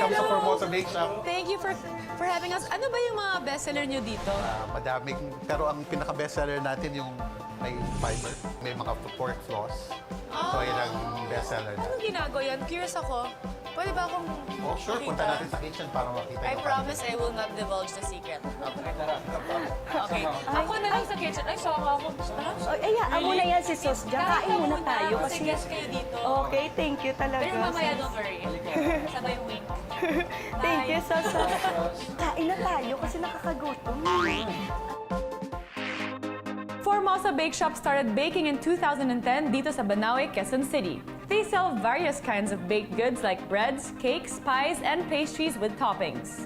welcome sa Formosa Bake Shop. Thank you for having us. Ano ba yung mga bestseller nyo dito? Madaming, pero ang pinaka-bestseller natin yung may fiber, may mga pork floss. So, yun ang bestseller natin. Anong ginagawa yan? Curious ako. Pwede ba akong Oh, sure, makita? punta natin sa kitchen para makita I yung promise I will not divulge the secret. Okay. Ako na lang sa kitchen. Ay, sama ako. Ayaan mo na yan si Sos Diyan. Kain muna tayo. Kasi Kasi, guest kayo dito. okay, thank you talaga. Pero mamaya, don't worry. Sabay wink. Thank you, Sos. Kain na tayo kasi nakakagutom. Formosa Bake Shop started baking in 2010 dito sa Banaue, Quezon City. They sell various kinds of baked goods like breads, cakes, pies, and pastries with toppings.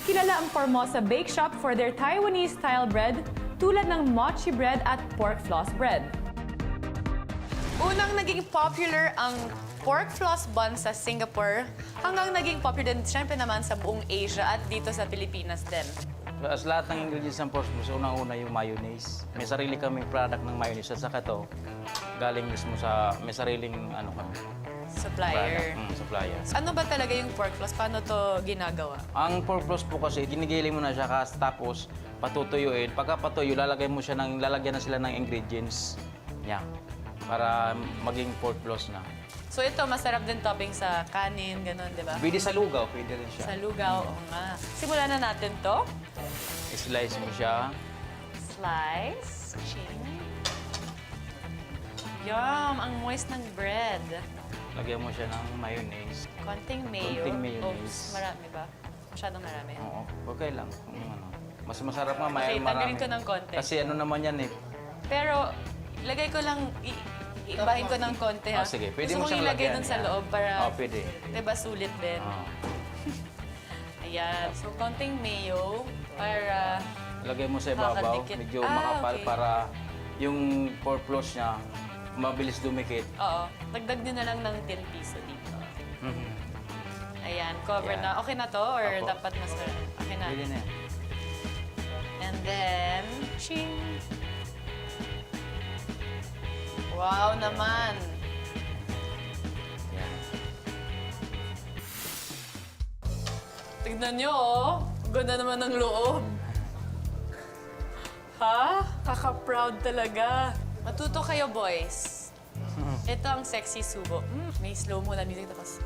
Kilala ang Formosa Bake Shop for their Taiwanese-style bread tulad ng mochi bread at pork floss bread. Unang naging popular ang pork floss bun sa Singapore, hanggang naging popular din syempre naman sa buong Asia at dito sa Pilipinas din. As lahat ng ingredients ng pork floss, unang-una yung mayonnaise. May sarili kaming product ng mayonnaise at saka to, galing mismo sa, may sariling ano kami. Supplier. Supplier. Ano ba talaga yung pork floss? Paano to ginagawa? Ang pork floss po kasi, ginigiling mo na siya tapos patutuyuin. Pagka patuyo, lalagyan na sila ng ingredients niya para maging pork floss na. So ito, masarap din topping sa kanin, ganun, di ba? Pwede sa lugaw, pwede rin siya. Sa lugaw, oo nga. Simulan na natin to. Slice mo siya. Slice. Ching. Yum! Ang moist ng bread. Lagyan mo siya ng mayonnaise. Konting mayo. Konting mayonnaise. Oops, marami ba? Masyadong marami. Oo, okay lang. Mas masarap nga Okay, marami. tanggalin ko ng konti. Kasi ano naman yan eh. Pero, ilagay ko lang, ibahin ko ng konti ha. Sige, pwede Gusto mo kong siyang ilagay lagyan. dun sa loob para, Pwede. diba, sulit din. Ayan. So, konting mayo para, Lagay mo sa ibabaw, Kakadikit. medyo Ah, makapal okay. para yung pork floss niya mabilis dumikit. oo, dagdag nyo na lang ng 10 piso dito. Mhm. Ayan, cover Ayan. na. Okay na to? Or Apo. dapat mas okay na? Pwede na yan. And then, ching! Wow naman! Yan. Tignan nyo, oh. Ganda naman ng loob. Ha? Kaka-proud talaga. Matuto kayo, boys. Ito ang sexy subo. May slow mo na music tapos